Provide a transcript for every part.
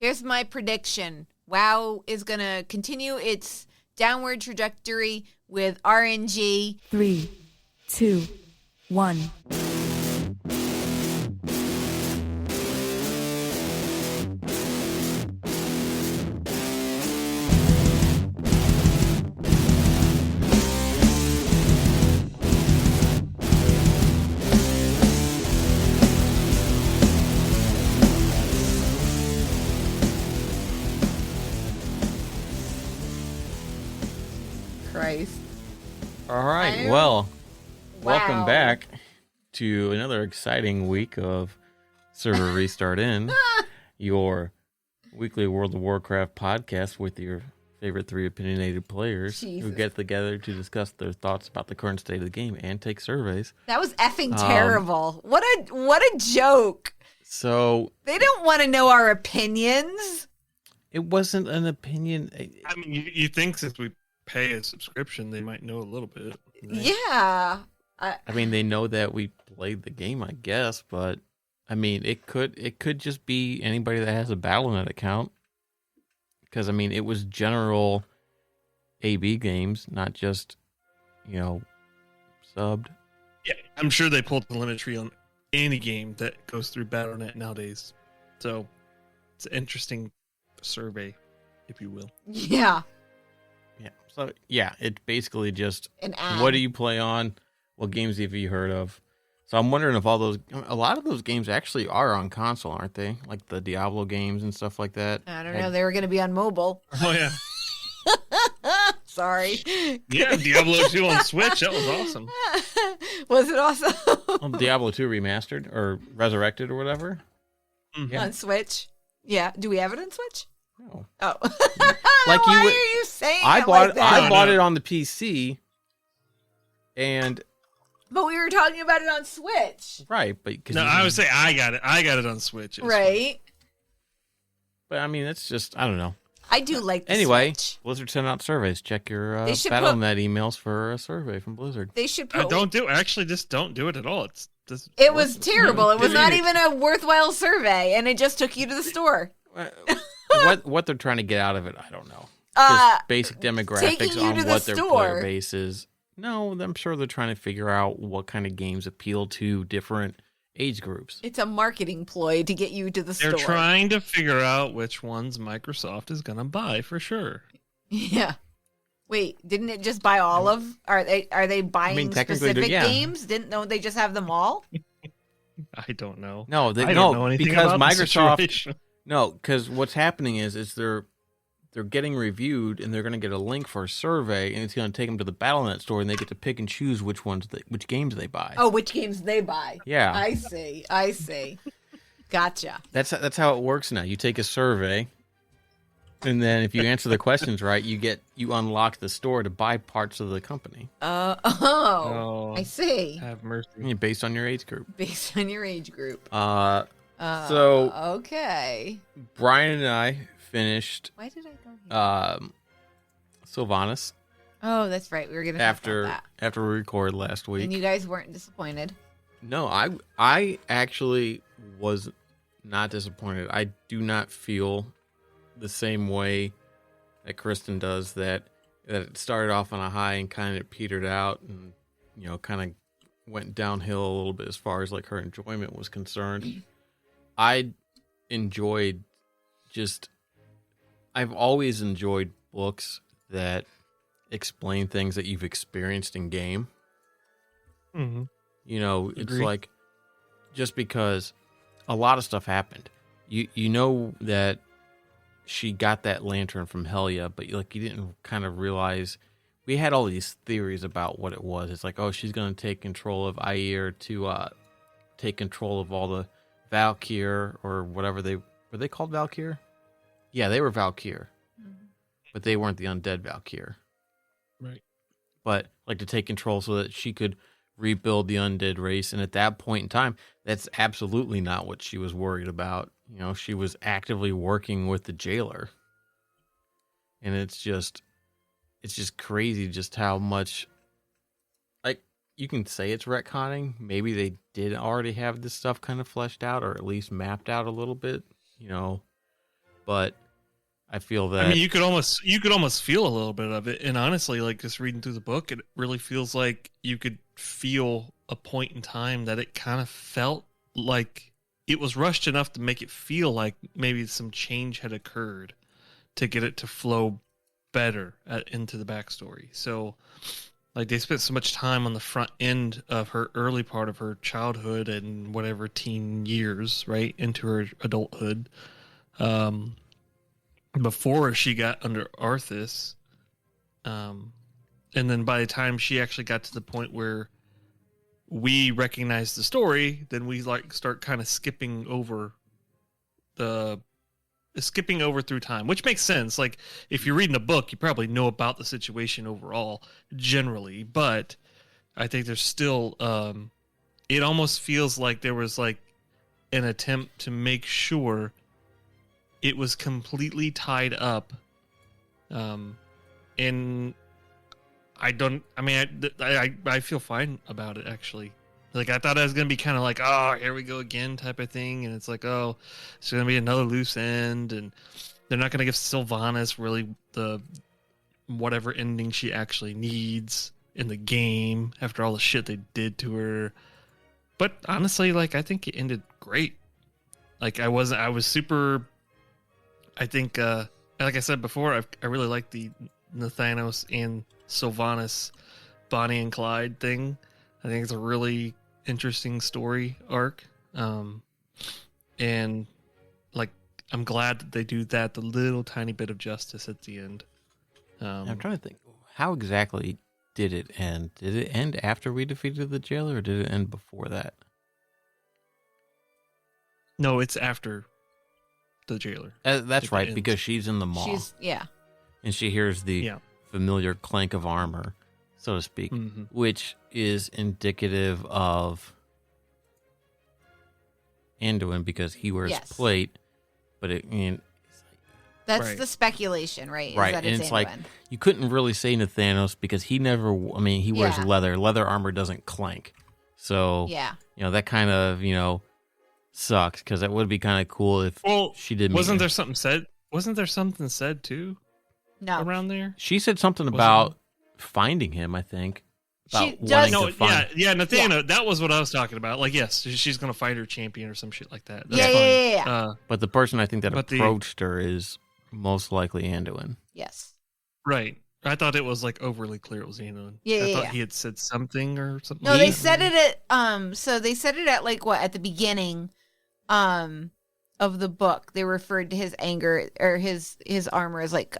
Here's my prediction. WoW is going to continue its downward trajectory with RNG. 3, 2, 1. Christ. All right, welcome back to another exciting week of Server Restart In, your weekly World of Warcraft podcast with your favorite three opinionated players who get together to discuss their thoughts about the current state of the game and take surveys. That was effing terrible. What a joke. So they don't want to know our opinions. It wasn't an opinion. I mean, you think since we pay a subscription, they might know a little bit. Right? Yeah. I mean, they know that we played the game, I guess, but I mean, it could just be anybody that has a Battle.net account. Because I mean, it was general AB games, not just, subbed. Yeah, I'm sure they pulled telemetry on any game that goes through Battle.net nowadays. So it's an interesting survey, if you will. Yeah. Yeah. So yeah, it's basically just an ad. What do you play on? What games have you heard of? So I'm wondering if a lot of those games actually are on console, aren't they? Like the Diablo games and stuff like that. I don't know. They were going to be on mobile. Oh yeah. Sorry. Yeah, Diablo 2 on Switch. That was awesome. Was it awesome? Well, Diablo 2 remastered or resurrected or whatever. Mm-hmm. Yeah. On Switch. Yeah. Do we have it on Switch? No. Oh. Like why are you saying I it bought like that? I bought it on the PC, and. But we were talking about it on Switch. Right, but no, I would say I got it on Switch. Right. But I mean, it's just I don't know. I do like the anyway, Switch. Blizzard sent out surveys. Check your Battle.net emails for a survey from Blizzard. They should put just don't do it at all. It was terrible. It was not even a worthwhile survey, and it just took you to the store. What they're trying to get out of it, I don't know. Just basic demographics on what their player base is. No, I'm sure they're trying to figure out what kind of games appeal to different age groups. It's a marketing ploy to get you to the store. They're trying to figure out which ones Microsoft is going to buy for sure. Yeah. Wait, didn't it just buy all of? Are they buying specific games? Don't they just have them all? I don't know. No, I don't know anything because about Microsoft. No, because what's happening is they're getting reviewed, and they're going to get a link for a survey, and it's going to take them to the Battle.net store, and they get to pick and choose which games they buy. Oh, which games they buy. Yeah. I see. Gotcha. That's how it works now. You take a survey, and then if you answer the questions right, you unlock the store to buy parts of the company. I see. Have mercy. Yeah, based on your age group. So okay. Brian and I finished. Why did I go here? Sylvanas. Oh, that's right. We were gonna talk about that after we recorded last week, and you guys weren't disappointed. No, I actually was not disappointed. I do not feel the same way that Kristen does. That it started off on a high and kind of petered out, and kind of went downhill a little bit as far as like her enjoyment was concerned. I enjoyed I've always enjoyed books that explain things that you've experienced in game. Mm-hmm. It's like, just because a lot of stuff happened. You know that she got that lantern from Helia, but you didn't kind of realize. We had all these theories about what it was. It's like, oh, she's going to take control of Air to take control of all the Valkyr or whatever were they called Valkyr? Yeah, they were Valkyr, but they weren't the undead Valkyr. Right. But to take control so that she could rebuild the undead race. And at that point in time, that's absolutely not what she was worried about. She was actively working with the jailer. And it's just crazy just how much, you can say it's retconning. Maybe they did already have this stuff kind of fleshed out, or at least mapped out a little bit, but I feel that. I mean, you could almost feel a little bit of it, and honestly, like just reading through the book, it really feels like you could feel a point in time that it kind of felt like it was rushed enough to make it feel like maybe some change had occurred to get it to flow better into the backstory. So, like, they spent so much time on the front end of her early part of her childhood and whatever teen years, right, into her adulthood, before she got under Arthas. And then by the time she actually got to the point where we recognize the story, then we like start kind of skipping over through time, which makes sense. Like, if you're reading a book, you probably know about the situation overall generally, but I think there's still it almost feels like there was like an attempt to make sure it was completely tied up. And I feel fine about it, actually. Like, I thought I was going to be kind of like, oh, here we go again type of thing. And it's like, oh, it's going to be another loose end. And they're not going to give Sylvanas really the whatever ending she actually needs in the game after all the shit they did to her. But honestly, like, I think it ended great. Like, I was super, I think, like I said before, I really like the Thanos and Sylvanas, Bonnie and Clyde thing. I think it's a really interesting story arc. And like, I'm glad that they do that, the little tiny bit of justice at the end. I'm trying to think, how exactly did it end? Did it end after we defeated the jailer, or did it end before that? No, it's after the jailer. That's right, because she's in the mall. And she hears the familiar clank of armor, so to speak, which is indicative of Anduin because he wears plate, but that's the speculation, right? Right, and it's Anduin. Like, you couldn't really say to Thanos because he never, he wears leather. Leather armor doesn't clank. So, that kind of, sucks, because that would be kind of cool if she did. Wasn't there something said too? No. Around there? She said something about finding him, I think. Nathaniel, that was what I was talking about. Like, yes, she's going to find her champion or some shit like that. That's fine. But the person I think that approached her is most likely Anduin. Yes. Right. I thought it was like overly clear it was Anduin. I thought he had said something or something. No, they said it at like what, at the beginning of the book. They referred to his anger or his armor as like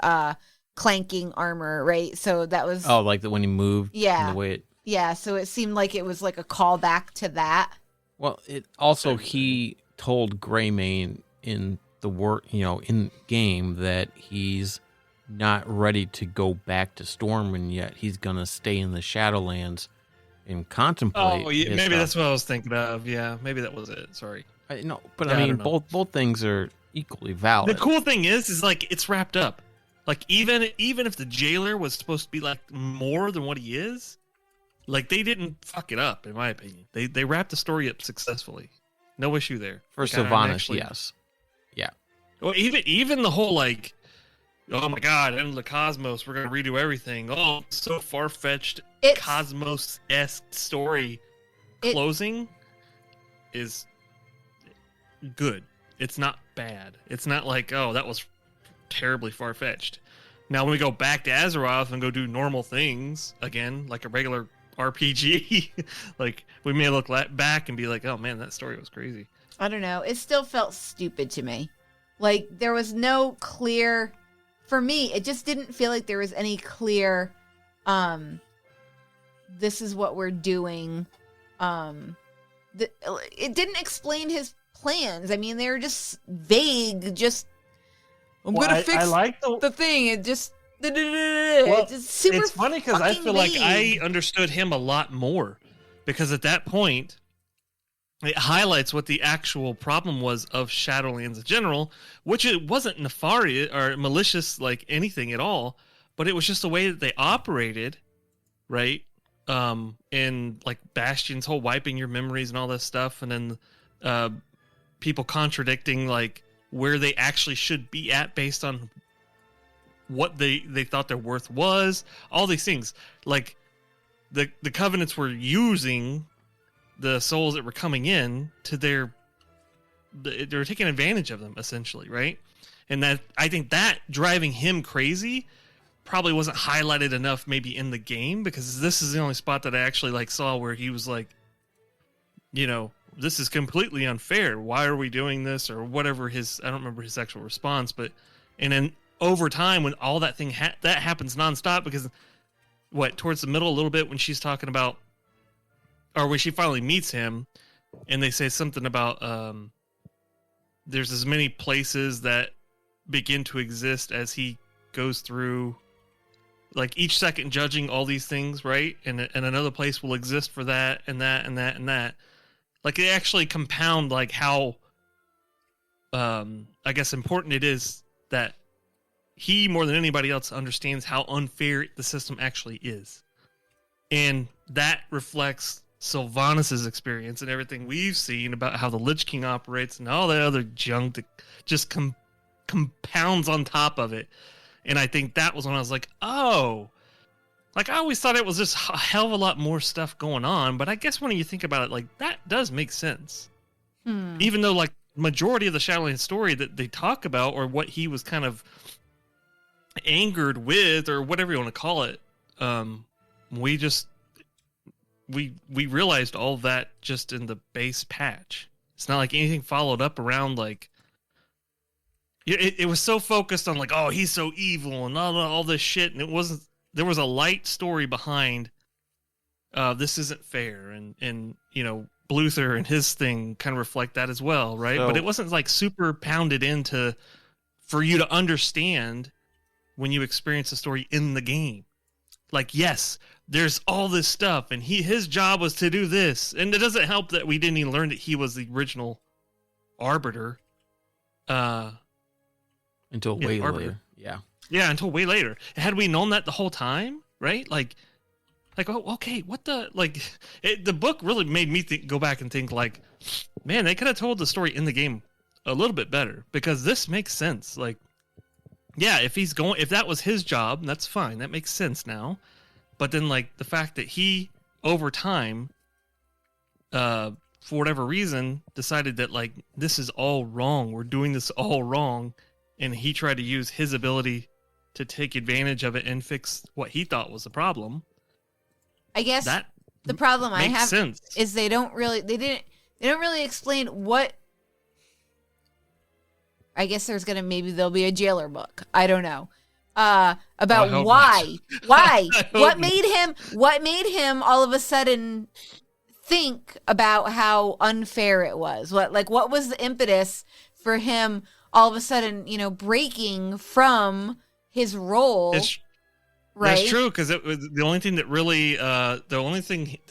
clanking armor, right? So that was like when he moved. Yeah. The way it... Yeah, so it seemed like it was like a callback to that. Well, it also, he told Greymane in the in game that he's not ready to go back to Stormwind yet. He's gonna stay in the Shadowlands and contemplate. Oh, yeah, maybe that's what I was thinking of. Yeah, maybe that was it. Sorry. No, but I mean, both things are equally valid. The cool thing is like it's wrapped up. Like, even if the jailer was supposed to be like more than what he is, like, they didn't fuck it up, in my opinion. They wrapped the story up successfully. No issue there. For Sylvanas, yes. Yeah. Well, even the whole like, oh my god, end of the cosmos, we're gonna redo everything. Oh, so far-fetched Cosmos-esque story closing is good. It's not bad. It's not like, oh, that was terribly far-fetched. Now, when we go back to Azeroth and go do normal things again, like a regular RPG, like, we may look back and be like, oh man, that story was crazy. I don't know. It still felt stupid to me. Like, there was no clear, for me, it just didn't feel like there was any clear, this is what we're doing. It didn't explain his plans. I mean, they were just vague, just, I'm gonna fix the thing. It just, it's just super. It's funny because I feel like I understood him a lot more, because at that point, it highlights what the actual problem was of Shadowlands in general, which it wasn't nefarious or malicious like anything at all, but it was just the way that they operated, right? And like Bastion's whole wiping your memories and all that stuff, and then people contradicting like where they actually should be at based on what they thought their worth was. All these things, like the Covenants were using the souls that were coming in to they were taking advantage of them essentially, right? And that, I think that driving him crazy probably wasn't highlighted enough maybe in the game, because this is the only spot that I actually like saw where he was like, you know, this is completely unfair. Why are we doing this? Or whatever his, I don't remember his actual response, but, and then over time when all that thing, that happens nonstop, because towards the middle a little bit when she's talking about, or when she finally meets him and they say something about, there's as many places that begin to exist as he goes through, like each second judging all these things, right? And another place will exist for that and that and that and that. Like they actually compound like how, I guess, important it is that he more than anybody else understands how unfair the system actually is. And that reflects Sylvanas' experience and everything we've seen about how the Lich King operates and all that other junk that just compounds on top of it. And I think that was when I was like, oh, like I always thought it was just a hell of a lot more stuff going on. But I guess when you think about it, like that does make sense. Even though like majority of the Shadowlands story that they talk about, or what he was kind of angered with, or whatever you want to call it, we realized all that just in the base patch. It's not like anything followed up around like it was so focused on like, oh, he's so evil and all this shit, and it wasn't. There was a light story behind this isn't fair, and you know, Bluther and his thing kind of reflect that as well, right? But it wasn't like super pounded into for you to understand when you experience the story in the game. Like, yes, there's all this stuff, and his job was to do this, and it doesn't help that we didn't even learn that he was the original Arbiter. Until way later. Yeah, until way later. Had we known that the whole time, right? Like, oh, okay, what the, like, the book really made me go back and think, like, man, they could have told the story in the game a little bit better, because this makes sense. Like, yeah, if that was his job, that's fine. That makes sense now. But then, like, the fact that he, over time, for whatever reason, decided that, like, this is all wrong. We're doing this all wrong. And he tried to use his ability to take advantage of it and fix what he thought was the problem. I guess that the problem I have sense. Is they don't really explain what. I guess there'll be a jailer book. I don't know. About why what made him all of a sudden think about how unfair it was. What was the impetus for him all of a sudden, you know, breaking from his role? Right? That's true, because it was the only thing they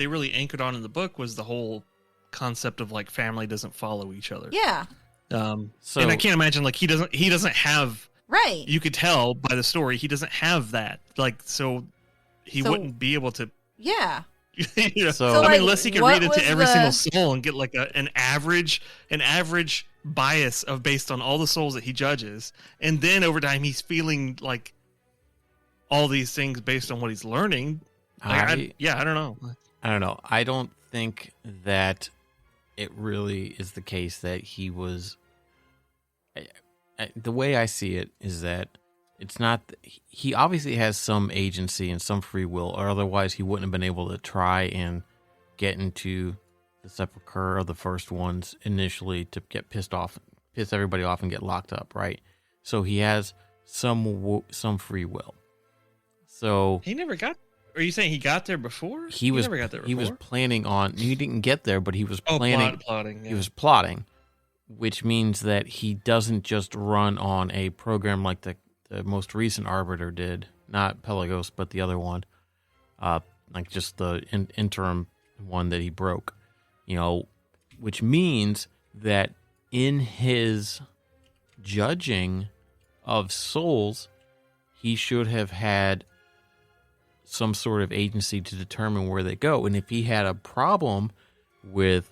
really anchored on in the book was the whole concept of like family doesn't follow each other. Yeah. And I can't imagine like he doesn't have, right. You could tell by the story he doesn't have that, like, so he wouldn't be able to. Yeah. You know, so I mean, unless he could read into every single soul and get like an average bias of based on all the souls that he judges, and then over time he's feeling like all these things based on what he's learning. Like, I don't know. I don't think that it really is the case that he was. The way I see it is that it's not. He obviously has some agency and some free will, or otherwise he wouldn't have been able to try and get into the sepulcher of the first ones initially to get piss everybody off and get locked up, right? So he has some free will. So he never got. Are you saying he got there before? He never got there before. He was planning on. He didn't get there, but he was planning. Plotting. Yeah. He was plotting, which means that he doesn't just run on a program like the most recent Arbiter did, not Pelagos, but the other one, like just the interim one that he broke, you know, which means that in his judging of souls, he should have had some sort of agency to determine where they go. And if he had a problem with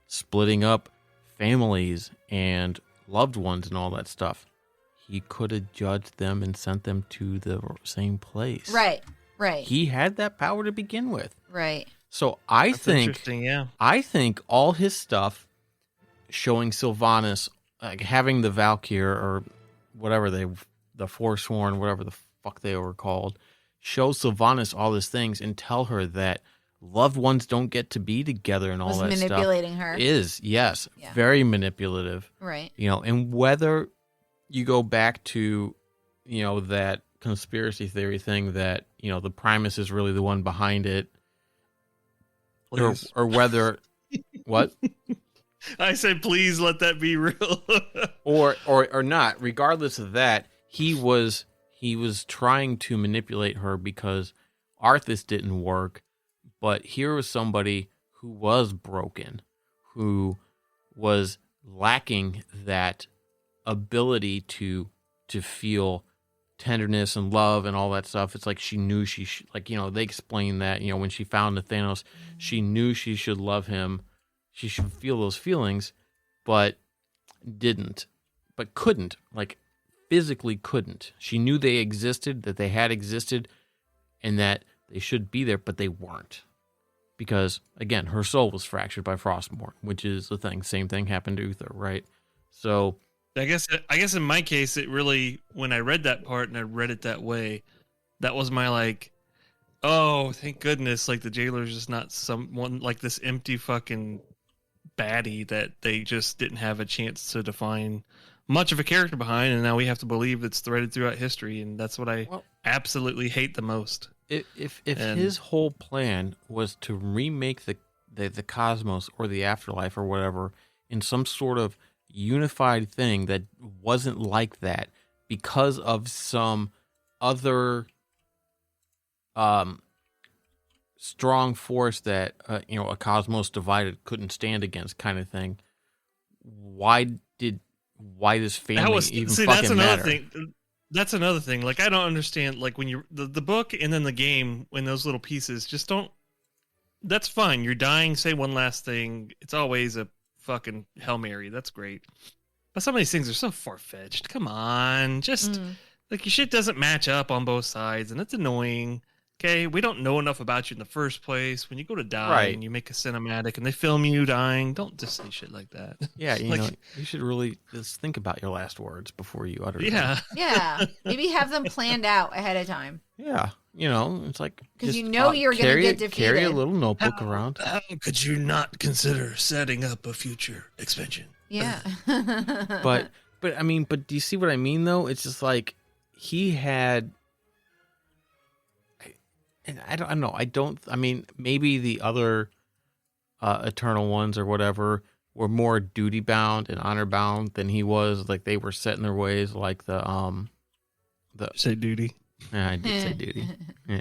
splitting up families and loved ones and all that stuff, he could have judged them and sent them to the same place. Right. He had that power to begin with. Right. So That's interesting, yeah. I think all his stuff showing Sylvanas, like having the Valkyr or whatever the Forsworn, whatever the fuck they were called, show Sylvanas all these things and tell her that loved ones don't get to be together and all that stuff. Manipulating her. Is, yes, very manipulative. Right. And whether you go back to, that conspiracy theory thing that, the Primus is really the one behind it, or whether, what? I said, please let that be real. or not. Regardless of that, he was trying to manipulate her because Arthas didn't work. But here was somebody who was broken, who was lacking that ability to feel tenderness and love and all that stuff. It's like she knew they explain that, when she found the Thanos, she knew she should love him. She should feel those feelings, but couldn't, physically couldn't. She knew they existed, that they had existed, and that they should be there, but they weren't. Because, again, her soul was fractured by Frostmourne, which is the thing. Same thing happened to Uther, right? So I guess in my case, it really, when I read that part and I read it that way, that was my oh, thank goodness, the jailer's just not someone like this empty fucking baddie that they just didn't have a chance to define much of a character behind, and now we have to believe it's threaded throughout history, and that's what I absolutely hate the most. If his whole plan was to remake the cosmos or the afterlife or whatever in some sort of unified thing that wasn't like that because of some other strong force that a cosmos divided couldn't stand against kind of thing, why does family even fucking that's another matter? thing. That's another thing. I don't understand. When you the book and then the game, when those little pieces just don't. That's fine. You're dying. Say one last thing. It's always a fucking Hail Mary. That's great. But some of these things are so far fetched. Come on, just your shit doesn't match up on both sides, and it's annoying. Okay, we don't know enough about you in the first place. When you go to die and you make a cinematic and they film you dying, don't just say shit like that. Yeah, you should really just think about your last words before you utter them. Yeah, maybe have them planned out ahead of time. Yeah, it's because you're going to get defeated. Carry a little notebook around. How could you not consider setting up a future expansion? Yeah, but do you see what I mean though? It's just he had. And I don't know. Maybe the other Eternal Ones or whatever were more duty bound and honor bound than he was. They were set in their ways, say duty. Yeah, I did say duty. Yeah.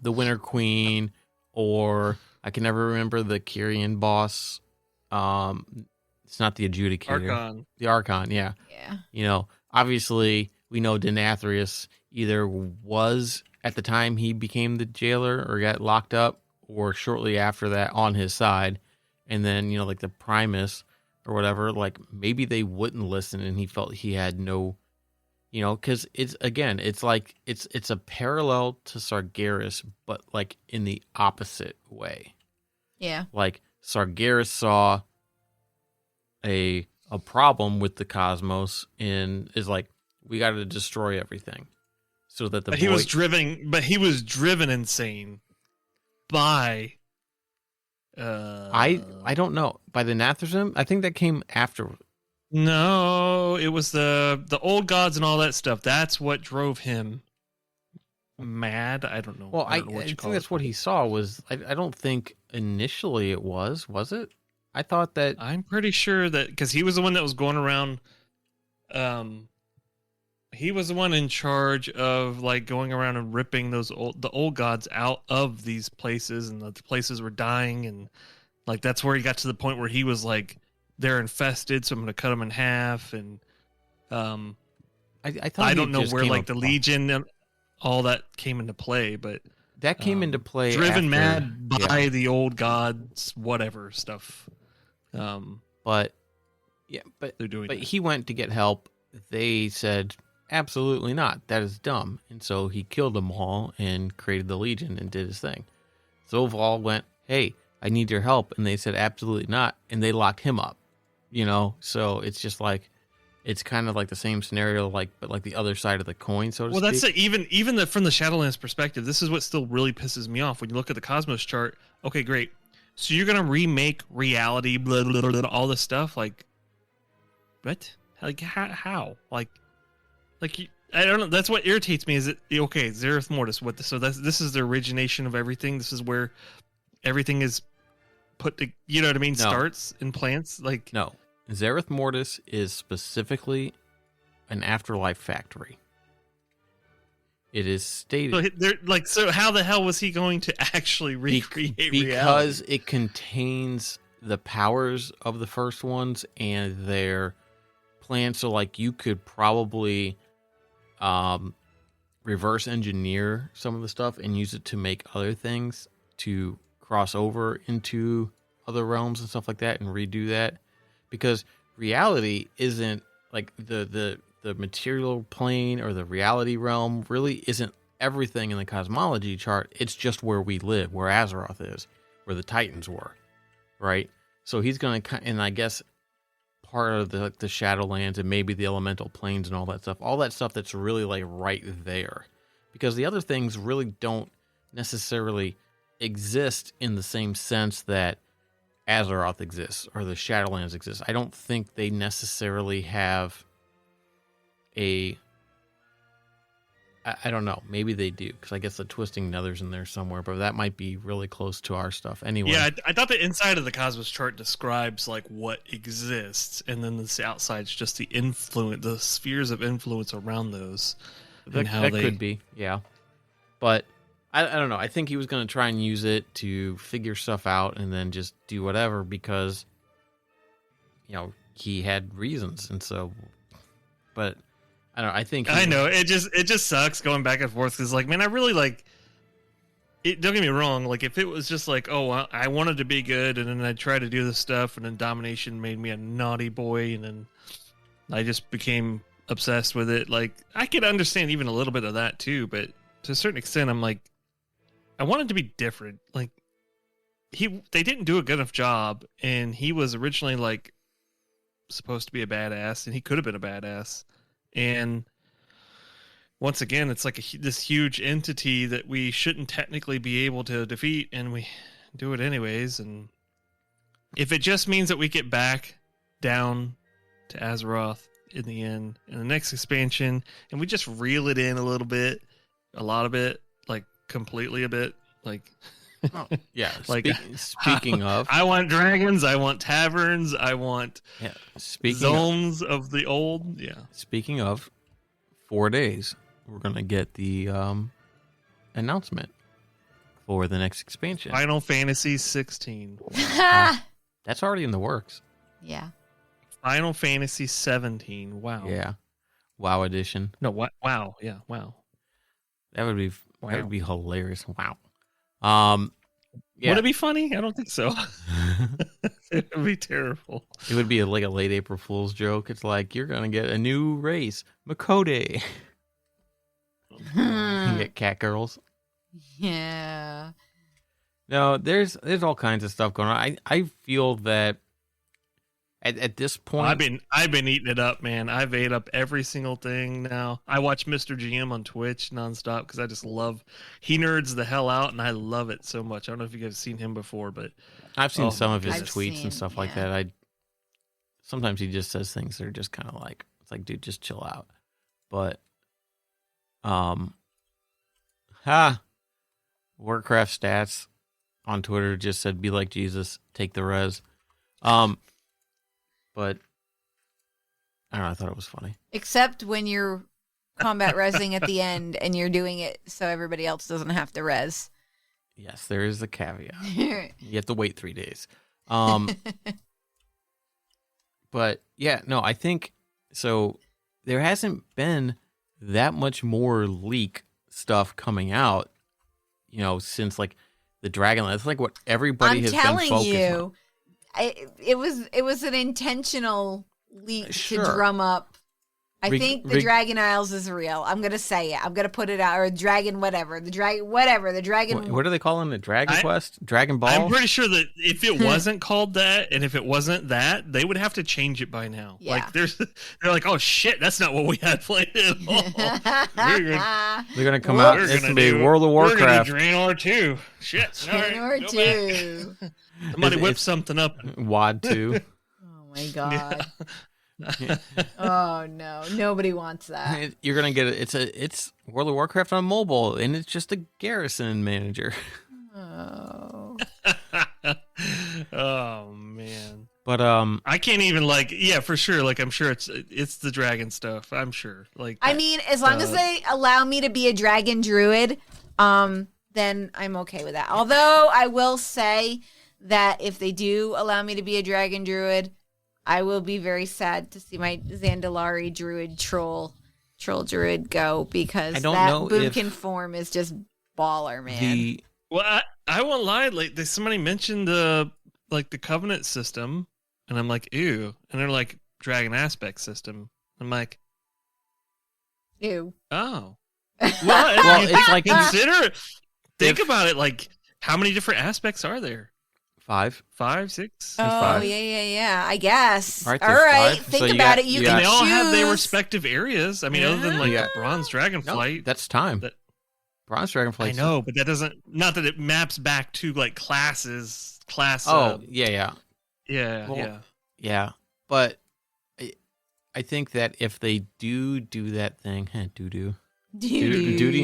The Winter Queen, or I can never remember the Kyrian boss. It's not the Adjudicator. Archon. The Archon, yeah. Yeah. Obviously we know Denathrius either was at the time he became the jailer or got locked up, or shortly after that on his side. And then, the Primus or whatever, maybe they wouldn't listen and he felt he had no, because it's a parallel to Sargeras, but in the opposite way. Yeah. Sargeras saw a problem with the cosmos and is we got to destroy everything. So that he was driven insane by I don't know, by the Nathrazim. I think that came after. No, it was the old gods and all that stuff. That's what drove him mad. I don't know. Well, I think that's what he saw was. I don't think initially it was it? I thought that. I'm pretty sure that because he was the one that was going around. He was the one in charge of going around and ripping the old gods out of these places, and the places were dying, and that's where he got to the point where he was they're infested, so I'm going to cut them in half, and I thought I don't know where the Legion and all that came into play, but that came into play driven mad by the old gods, whatever stuff. But Yeah, but they're doing. But that. he went to get help. They said absolutely not. That is dumb, and so he killed them all and created the Legion and did his thing. Zoval went, "Hey, I need your help," and they said absolutely not, and they locked him up. So it's just like it's kind of like the same scenario, but like the other side of the coin, so to speak. Well, that's even from the Shadowlands perspective. This is what still really pisses me off when you look at the Cosmos chart. Okay, great. So you're gonna remake reality, blah, blah, blah, blah, all this stuff, like what? Like how? Like I don't know. That's what irritates me. Is it okay? Zereth Mortis. So this is the origination of everything. This is where everything is put to. You know what I mean? No. Starts in plants. Like No, Zereth Mortis is specifically an afterlife factory. It is stated so how the hell was he going to actually recreate reality? Because it contains the powers of the first ones and their plans. So like you could probably reverse engineer some of the stuff and use it to make other things to cross over into other realms and stuff like that and redo that. Because reality isn't like the material plane or the reality realm really isn't everything in the cosmology chart. It's just where we live, where Azeroth is, where the Titans were, right? So he's going to, and I guess part of the Shadowlands and maybe the elemental planes and all that stuff that's really like right there. Because the other things really don't necessarily exist in the same sense that Azeroth exists or the Shadowlands exists. I don't think they necessarily have I don't know. Maybe they do, because I guess the Twisting Nether's in there somewhere, but that might be really close to our stuff anyway. Yeah, I thought the inside of the Cosmos chart describes like what exists, and then the outside's just the influence, the spheres of influence around those. That could be, yeah. But I don't know. I think he was going to try and use it to figure stuff out and then just do whatever because, he had reasons, and so. But I don't know. I know it just sucks going back and forth because, like, man, I really like it. Don't get me wrong. Like, if it was just like, oh, I wanted to be good, and then I tried to do this stuff, and then Domination made me a naughty boy, and then I just became obsessed with it. Like, I could understand even a little bit of that too, but to a certain extent, I'm like, I wanted to be different. Like, they didn't do a good enough job, and he was originally like supposed to be a badass, and he could have been a badass. And once again, it's like this huge entity that we shouldn't technically be able to defeat, and we do it anyways. And if it just means that we get back down to Azeroth in the end, in the next expansion, and we just reel it in a little bit, a lot of it, like completely a bit, like... Oh, yeah. Like, speaking of, I want dragons. I want taverns. I want zones of the old. Yeah. Speaking of, 4 days, we're gonna get the announcement for the next expansion. Final Fantasy 16. That's already in the works. Yeah. Final Fantasy 17. Wow. Yeah. WoW edition. No. What? Wow. Yeah. Wow. That would be hilarious. Wow. Yeah. Would it be funny? I don't think so. It would be terrible. It would be like a late April Fool's joke. It's like, you're going to get a new race, Makode. You get cat girls. Yeah. No, there's all kinds of stuff going on. I feel that at this point, I've been eating it up, man. I've ate up every single thing now. I watch Mr. GM on Twitch nonstop because I just love. He nerds the hell out, and I love it so much. I don't know if you guys have seen him before, but I've seen some of his tweets and stuff like that. Sometimes he just says things that are just kind of like, it's like, dude, just chill out. But Warcraft stats on Twitter just said, "Be like Jesus, take the res." But I don't know, I thought it was funny. Except when you're combat resing at the end and you're doing it so everybody else doesn't have to res. Yes, there is a caveat. You have to wait 3 days. But yeah, no, I think so. There hasn't been that much more leak stuff coming out, since like the Dragonlance. That's like what everybody has been focused on. It was an intentional leaked Sure. to drum up. I Rig- think the rig- Dragon Isles is real. I'm gonna say it. I'm gonna put it out. Or dragon, whatever. The dragon, whatever. The dragon. What are they calling it? Dragon Quest? Dragon Ball? I'm pretty sure that if it wasn't called that, and if it wasn't that, they would have to change it by now. Yeah. Like they're like, oh shit, that's not what we had planned at all. They're gonna come out. It's gonna be World of Warcraft. We're gonna do Draenor 2. Shit. Draenor 2. Somebody whip something up. WoD 2. Oh my god. Oh no, nobody wants that. You're gonna get it. It's World of Warcraft on mobile, and it's just a garrison manager. Oh. Oh man. But I can't even for sure. Like I'm sure it's the dragon stuff. I'm sure. Like I mean, as long as they allow me to be a dragon druid, then I'm okay with that. Although I will say that if they do allow me to be a dragon druid, I will be very sad to see my Zandalari druid troll druid go, because I don't that know boomkin form is just baller, man. Well, I won't lie. Like somebody mentioned the covenant system, and I'm like, ew. And they're like, dragon aspect system. I'm like, Ew. oh. Well, it's like consider it. Think about it. Like, how many different aspects are there? 5, 5, 6. Oh, 5. yeah. I guess. All right, All there's right. 5. Think So you about got- it. You you can got- They all have their choose. respective areas. I mean, other than Yeah. bronze dragonflight. No, that's time. That- Bronze Dragonflight. I know, but that doesn't. Not that it maps back to like classes. Oh, yeah. Yeah, Well, Yeah, but I think that if they do that thing, duty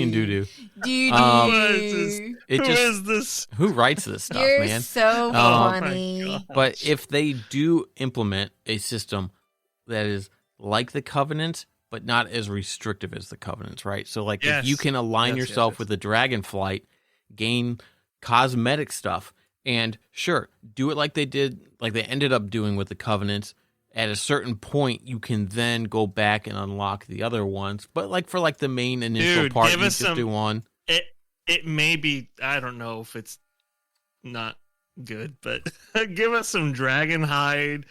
and doo-doo. It Who just is this? who writes this stuff, You're man? so funny. God. But if they do implement a system that is like the Covenant, but not as restrictive as the Covenants, right? So, like, Yes. if you can align Yes, yourself yes. with the Dragonflight, gain cosmetic stuff, and sure, do it like they ended up doing with the Covenants. At a certain point, you can then go back and unlock the other ones. But for the main initial Dude, part, give you us just do one. It may be. I don't know if it's not good, but give us some dragon hide,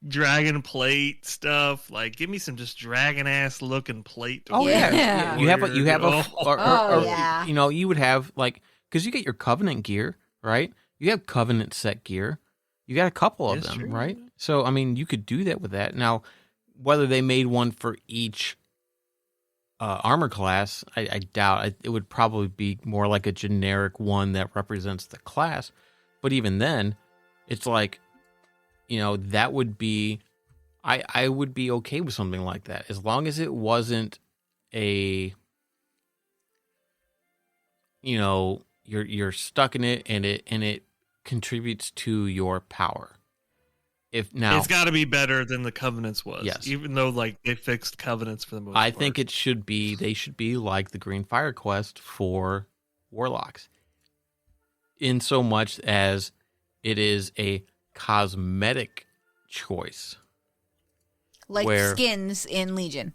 dragon plate stuff. Like, give me some just dragon ass looking plate. to Oh wear. yeah. You have a yeah. you would have because you get your Covenant gear, right? You have Covenant set gear. You got a couple of That's them, true. right? So I mean, you could do that with that. Now, whether they made one for each armor class, I doubt. It would probably be more like a generic one that represents the class. But even then, it's like, that would be. I would be okay with something like that as long as it wasn't a. You're stuck in it, and it contributes to your power. If now It's got to be better than the Covenants was. Yes. Even though they fixed Covenants for the most part. I think they should be like the Green Fire Quest for Warlocks, in so much as it is a cosmetic choice. Like where- skins in Legion.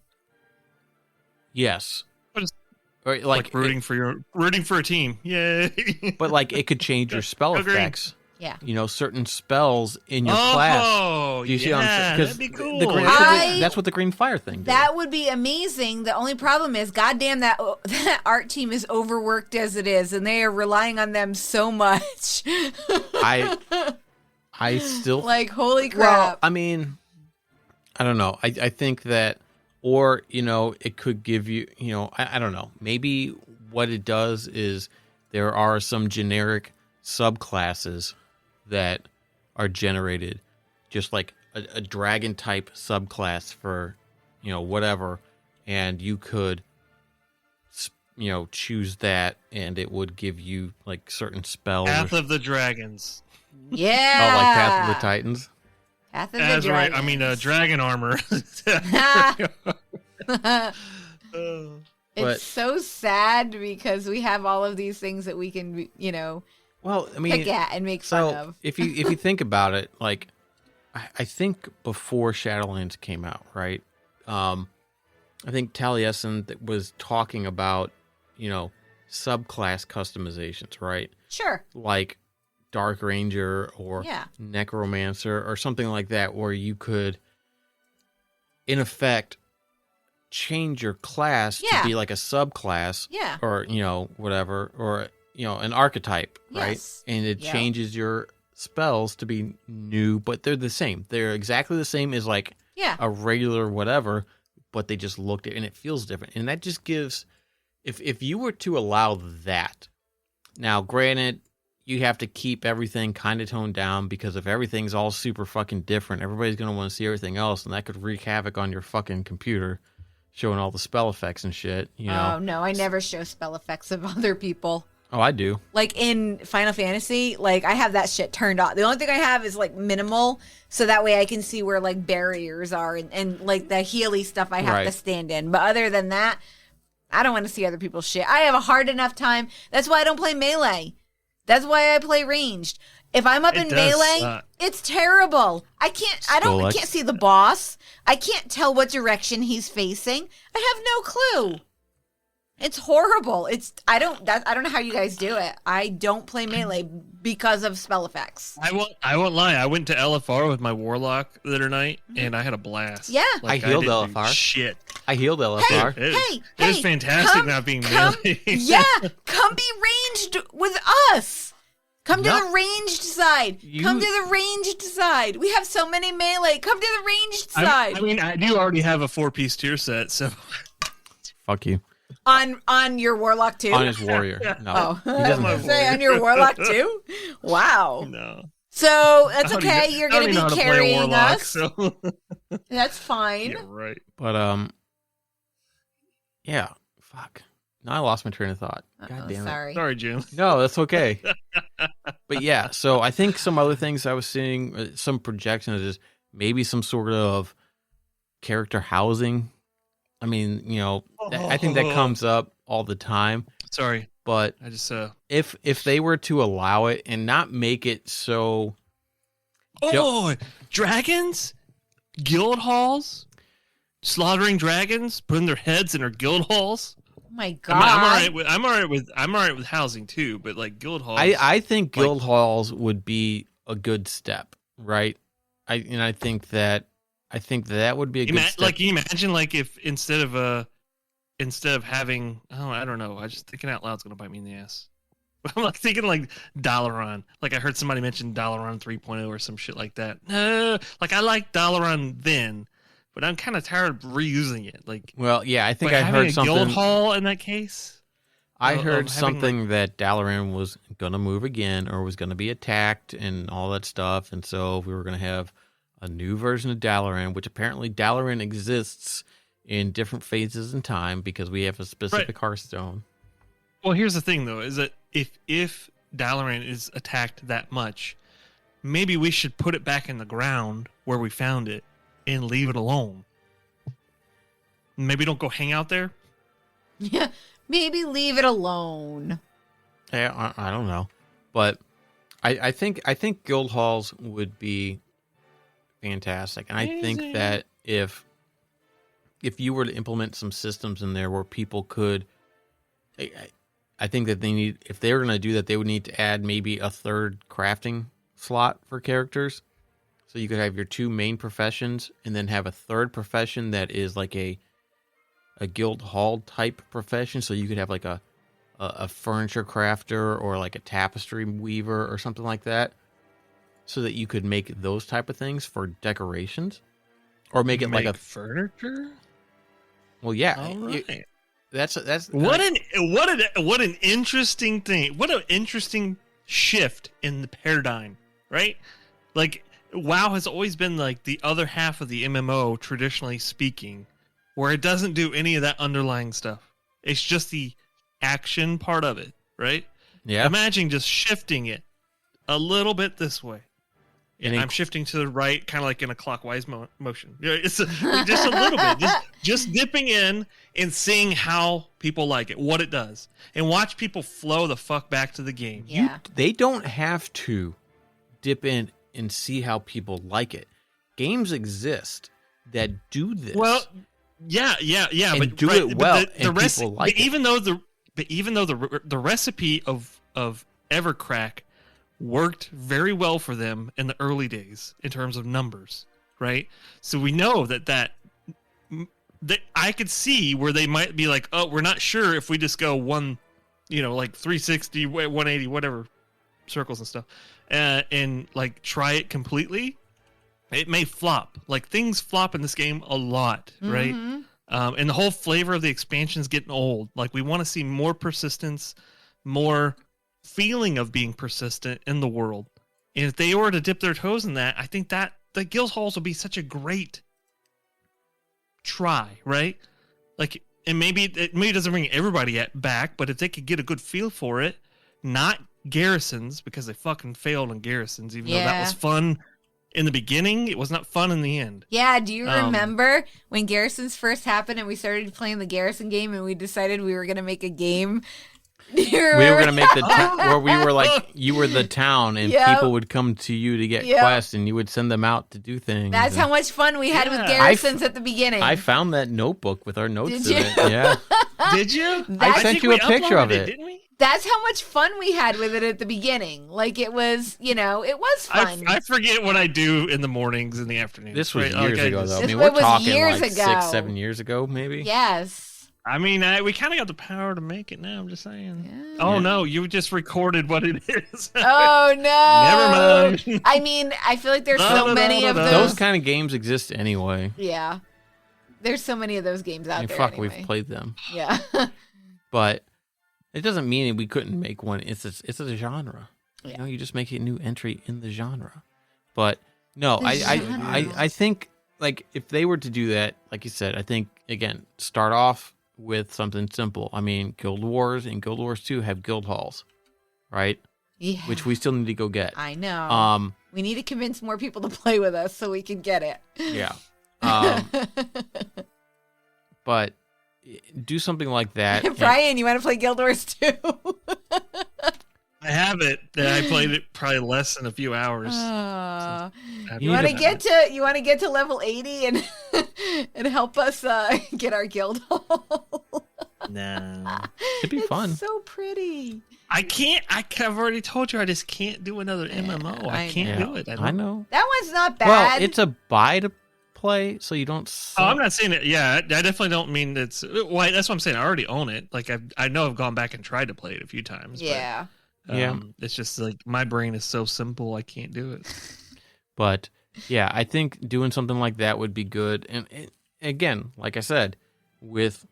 Yes. But it's Or like rooting for a team. Yay. but it could change your spell Agree. effects. Yeah. Certain spells in your class. Oh, Do you see what I'm saying? that'd be cool. That's what the Green Fire thing did. That would be amazing. The only problem is, goddamn, that art team is overworked as it is, and they are relying on them so much. I still holy crap. Well, I mean, I don't know. I think that, or it could give you, I don't know. Maybe what it does is there are some generic subclasses that are generated, just like a dragon type subclass for, whatever, and you could, choose that, and it would give you certain spells. Path of the Dragons. Yeah. Oh, like Path of the Titans. Path of That's the right. Dragons. I mean, dragon armor. But- It's so sad because we have all of these things that we can, Well, I mean, pick at and make fun of. if you think about it, I think before Shadowlands came out, right? I think Taliesin was talking about, subclass customizations, right? Sure. Like Dark Ranger or Yeah. Necromancer or something like that, where you could in effect, change your class to be like a subclass, or whatever, or an archetype, right? And it changes your spells to be new, but they're the same. They're exactly the same as like a regular whatever, but they just looked at it and it feels different. And that just gives, if you were to allow that, now granted, you have to keep everything kind of toned down, because if everything's all super fucking different, everybody's going to want to see everything else, and that could wreak havoc on your fucking computer, showing all the spell effects and shit, Oh, no, I never show spell effects of other people. Oh, I do. Like in Final Fantasy, like I have that shit turned off. The only thing I have is like minimal, so that way I can see where like barriers are and like the Healy stuff I have to stand in. But other than that, I don't want to see other people's shit. I have a hard enough time. That's why I don't play melee. That's why I play ranged. If I'm up in melee, it's terrible. I can't see the boss. I can't tell what direction he's facing. I have no clue. It's horrible. I don't know how you guys do it. I don't play melee because of spell effects. I won't lie. I went to LFR with my warlock the other night, and I had a blast. Yeah, like, I healed LFR. Shit, I healed LFR. It was fantastic not being melee. Yeah, come be ranged with us. Come to the ranged side. Come to the ranged side. We have so many melee. Come to the ranged side. I mean, I do already have a 4-piece tier set, so fuck you. On your warlock too? On his warrior. No. Oh, I was going to say on your warlock too? Wow. No. So that's okay. You're going to be carrying us. So. That's fine. Yeah, right. But yeah. Fuck. Now I lost my train of thought. God damn it. Sorry, Jim. No, that's okay. But yeah, so I think some other things I was seeing, some projections is maybe some sort of character housing. I mean, I think that comes up all the time. Sorry, but I just if they were to allow it and not make it so. Dragons, guild halls, slaughtering dragons, putting their heads in their guild halls. Oh my God! I'm all right with housing too, but like guild halls. I think guild halls would be a good step, right? I think that would be a good step. Like, can you imagine, like, if instead of having, I don't know, I just thinking out loud is gonna bite me in the ass. I'm like thinking like Dalaran. Like I heard somebody mention Dalaran 3.0 or some shit like that. No, like I liked Dalaran then, but I'm kind of tired of reusing it. Like, well, yeah, I think I heard something. Guild hall in that case. I heard something that Dalaran was gonna move again, or was gonna be attacked and all that stuff, and so we were gonna have a new version of Dalaran, which apparently Dalaran exists in different phases in time because we have a specific Hearthstone. Well, here's the thing, though, is that if Dalaran is attacked that much, maybe we should put it back in the ground where we found it and leave it alone. Maybe don't go hang out there. Yeah, maybe leave it alone. Yeah, I don't know, but I think guild halls would be fantastic, and I think that if you were to implement some systems in there where people could, I think that if they were going to do that, they would need to add maybe a third crafting slot for characters, so you could have your two main professions and then have a third profession that is like a guild hall type profession, so you could have like a furniture crafter or like a tapestry weaver or something like that, so that you could make those type of things for decorations, or make it like a furniture. Well, yeah, all right. That's what an interesting thing. What an interesting shift in the paradigm, right? Like WoW has always been like the other half of the MMO, traditionally speaking, where it doesn't do any of that underlying stuff. It's just the action part of it, right? Yeah. Imagine just shifting it a little bit this way. And I'm shifting to the right, kind of like in a clockwise motion. It's just a little bit, just dipping in and seeing how people like it, what it does, and watch people flow the fuck back to the game. Yeah, they don't have to dip in and see how people like it. Games exist that do this. Well, yeah, and but do it well, and people like it. Even though the recipe of Evercrack worked very well for them in the early days in terms of numbers, right? So we know that I could see where they might be like, oh, we're not sure if we just go like 360, 180, whatever circles and stuff, and like try it completely. It may flop. Like things flop in this game a lot, right? And the whole flavor of the expansion is getting old. Like we want to see more persistence, more feeling of being persistent in the world. And if they were to dip their toes in that, I think that the guild halls would be such a great try, right? Like, and maybe it doesn't bring everybody back, but if they could get a good feel for it, not garrisons, because they fucking failed on garrisons, even though that was fun in the beginning, it was not fun in the end. Yeah, do you remember when garrisons first happened and we started playing the garrison game and we decided we were going to make a game? We were going to make where we were like, you were the town and people would come to you to get quests and you would send them out to do things. That's how much fun we had with garrisons at the beginning. I found that notebook with our notes in it. Yeah. Did you? I sent you a picture of it. Didn't we? That's how much fun we had with it at the beginning. Like it was, it was fun. I forget what I do in the mornings and the afternoons. This was years ago, though. I mean, we're talking like ago. 6, 7 years ago, maybe. Yes. I mean, we kind of got the power to make it now. I'm just saying. Yeah. Oh no, you just recorded what it is. Oh no. Never mind. I mean, I feel like there's so many of those. Those kind of games exist anyway. Yeah. There's so many of those games out there. Fuck, anyway. we've played them. Yeah. But it doesn't mean we couldn't make one. It's a genre. Yeah. You just make a new entry in the genre. But no, I think like if they were to do that, like you said, I think again start off with something simple. I mean, Guild Wars and Guild Wars 2 have guild halls, right? Yeah. Which we still need to go get. I know. We need to convince more people to play with us so we can get it. Yeah. But do something like that. Brian, you want to play Guild Wars 2? I have it. I played it probably less than a few hours. You want to get to level 80 and help us get our guild hall? No. It'd be fun. It's so pretty. I can't. I've already told you I just can't do another MMO. I can't do it. I know. That one's not bad. Well, it's a buy to play, so you don't suck. Oh, I'm not saying it. Yeah, I definitely don't mean it's. Well, that's what I'm saying. I already own it. Like I know I've gone back and tried to play it a few times. Yeah. But, it's just like my brain is so simple. I can't do it. But yeah, I think doing something like that would be good. And again, like I said, with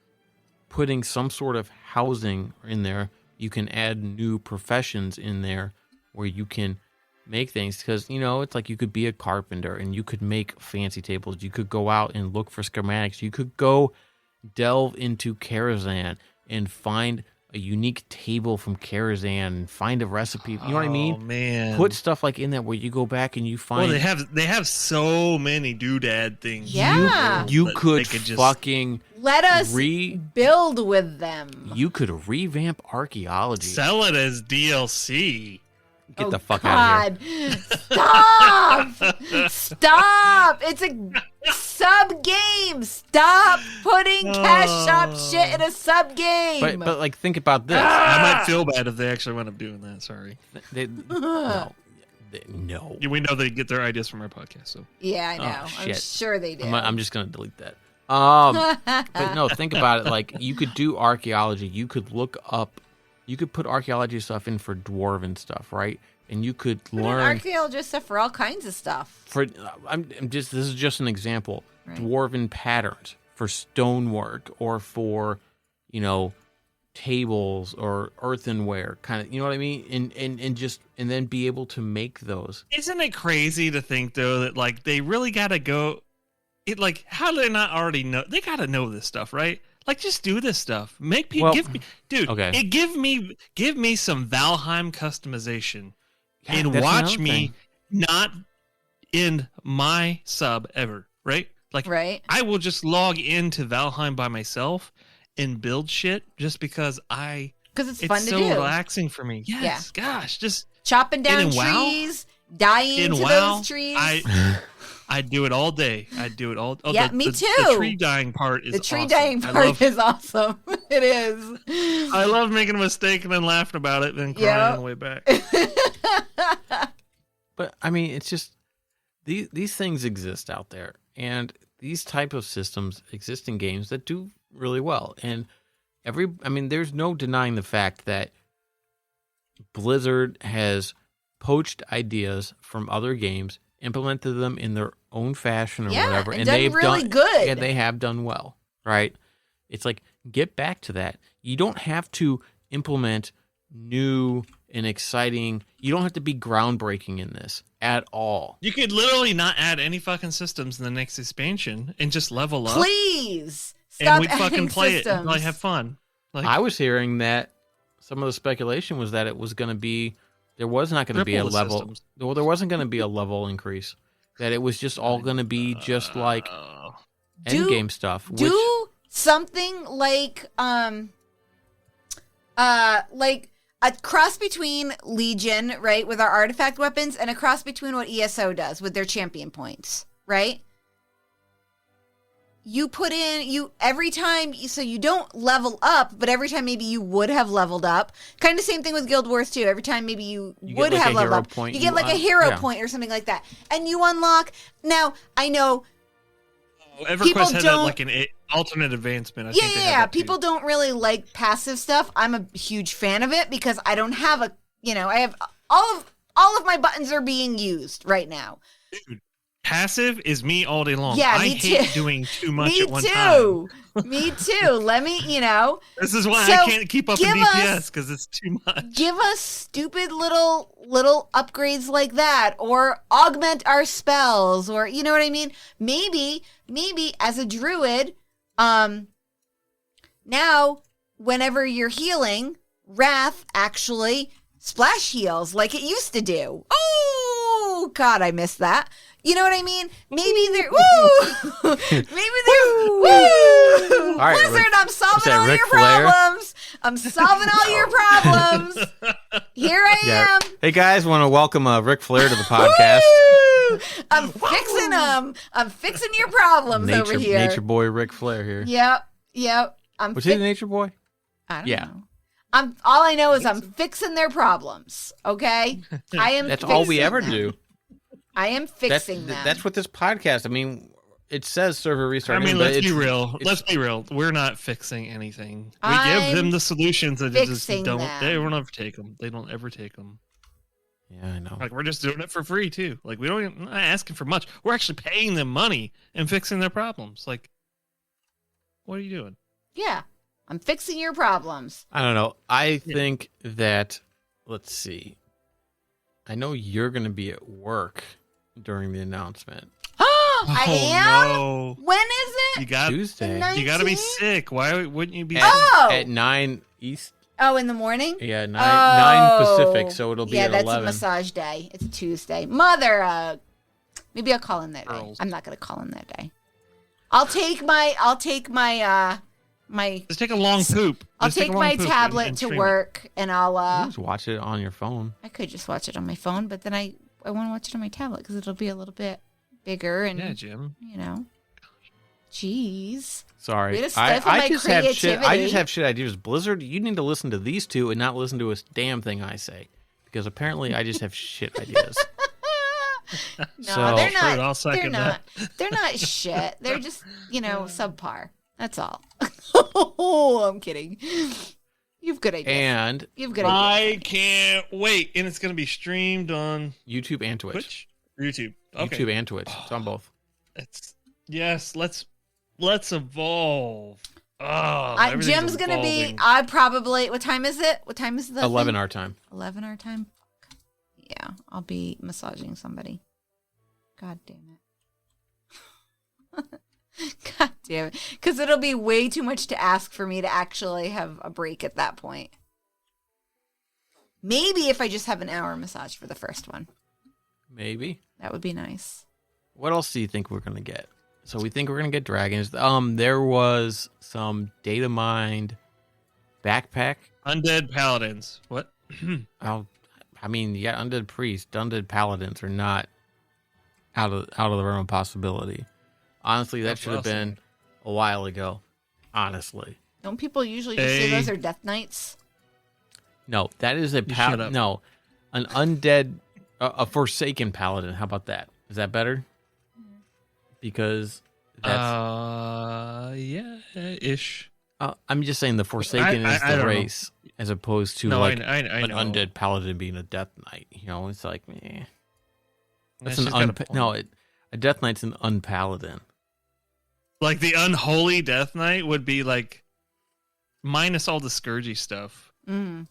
putting some sort of housing in there, you can add new professions in there where you can make things, because it's like you could be a carpenter and you could make fancy tables. You could go out and look for schematics. You could go delve into Karazhan and find a unique table from Karazhan and find a recipe. You know what I mean? Oh man! Put stuff like in that where you go back and you find. Well, they have so many doodad things. Yeah, you could just fucking let us build with them. You could revamp archaeology. Sell it as DLC. Get the fuck out of here. Stop! Stop! It's a sub game. Stop putting cash shop shit in a sub game. But like, think about this. I might feel bad if they actually wind up doing that. Sorry. No. We know they get their ideas from our podcast. So yeah, I know. I'm sure they do. I'm just gonna delete that. But no, think about it. Like, you could do archaeology. You could look up. You could put archaeology stuff in for dwarven stuff, right? And you could learn archaeologist stuff for all kinds of stuff. This is just an example. Right. Dwarven patterns for stonework or for, tables or earthenware, kind of, you know what I mean? And then be able to make those. Isn't it crazy to think though that like they really got to go? It like how do they not already know? They got to know this stuff, right? Like, just do this stuff. Make people give me, dude. Okay. Give me some Valheim customization, and watch me not end my sub ever. Right? Like, I will just log into Valheim by myself and build shit just because it's fun to do. It's so relaxing for me. Yes. Yeah. Gosh, just chopping down trees, dying to those trees. I do it all day. I do it all. Yeah, me too. The tree dying part is awesome. The tree dying part is awesome. It is. I love making a mistake and then laughing about it, then crying on the way back. But I mean, it's just these things exist out there, and these type of systems exist in games that do really well. And there's no denying the fact that Blizzard has poached ideas from other games, implemented them in their own fashion or whatever, and they've really done good. And they have done well, right? It's like, get back to that. You don't have to implement new and exciting. You don't have to be groundbreaking in this at all. You could literally not add any fucking systems in the next expansion and just level up. Please stop and we'd fucking play systems. it and like have fun. Like, I was hearing that some of the speculation was that it was going to be, there was not going to be a level. Systems. Well, there wasn't going to be a level increase. That it was just all going to be just like endgame stuff. Do something like a cross between Legion, right, with our artifact weapons, and a cross between what ESO does with their champion points, right? You put in, every time, so you don't level up, but every time maybe you would have leveled up. Kind of same thing with Guild Wars 2. Every time maybe you would have leveled up, point, you get like a hero point or something like that. And you unlock, now, I know EverQuest had that like an alternate advancement. I think they had that too. People don't really like passive stuff. I'm a huge fan of it because I don't have I have all of my buttons are being used right now. Dude, passive is me all day long. Yeah, I me hate too. doing too much at one Me time. too. Me too. Let me, This is why I can't keep up in DPS because it's too much. Give us stupid little upgrades like that, or augment our spells, or you know what I mean? Maybe as a druid, now whenever you're healing, Wrath actually splash heals like it used to do. Oh God, I missed that. You know what I mean? Maybe there. Woo! Maybe there's. Woo! All right, Blizzard, I'm solving all your problems. I'm solving all your problems. Here I am. Hey guys, want to welcome Ric Flair to the podcast. Woo! I'm fixing them. I'm fixing your problems over here. Nature boy Ric Flair here. Yep. Was he the nature boy? I don't know. All I know is I'm fixing their problems. Okay, I am. That's all we ever do. I am fixing them. That's what this podcast. I mean, it says server restart. I mean, let's be real. Let's be real. We're not fixing anything. We give them the solutions that just don't. They won't ever take them. They don't ever take them. Yeah, I know. Like, we're just doing it for free too. Like, we're not asking for much. We're actually paying them money and fixing their problems. Like, what are you doing? Yeah, I'm fixing your problems. I don't know. I think that. Let's see. I know you're going to be at work during the announcement. I am? No. When is it? Tuesday. You got to be sick. Why wouldn't you be at 9 East? Oh, in the morning? Yeah, 9 Pacific, so it'll be at 11. Yeah, that's a massage day. It's a Tuesday. Mother, maybe I'll call in that day. I'm not going to call in that day. I'll take my Just take a long poop. I'll take my tablet to work, and I'll just watch it on your phone. I could just watch it on my phone, but then I want to watch it on my tablet because it'll be a little bit bigger and Jim. Jeez. Sorry, I just have shit. I just have shit ideas. Blizzard, you need to listen to these two and not listen to a damn thing I say because apparently I just have shit ideas. No, they're not. They're not shit. They're just subpar. That's all. Oh, I'm kidding. You have good ideas. And you have good ideas. I can't wait. And it's going to be streamed on YouTube and Twitch. YouTube. Okay. YouTube and Twitch. It's on both. Yes. Let's evolve. Oh, Jim's going to be. I probably. What time is it? What time is the 11 our time. 11 our time. Yeah, I'll be massaging somebody. God damn it. God damn it. Because it'll be way too much to ask for me to actually have a break at that point. Maybe if I just have an hour massage for the first one. Maybe. That would be nice. What else do you think we're going to get? So we think we're going to get dragons. There was some data mined backpack. Undead paladins. What? I mean, yeah, undead priests, undead paladins are not out of the realm of possibility. Honestly, that should have been a while ago. Honestly, don't people usually just say those are death knights? No, that is an undead, a forsaken paladin. How about that? Is that better? Because Yeah, ish. I'm just saying the Forsaken is the race, as opposed to I an know. undead paladin being a Death Knight. It's like, that's a Death Knight's an unpaladin. Like the unholy Death Knight would be like minus all the scourgy stuff, or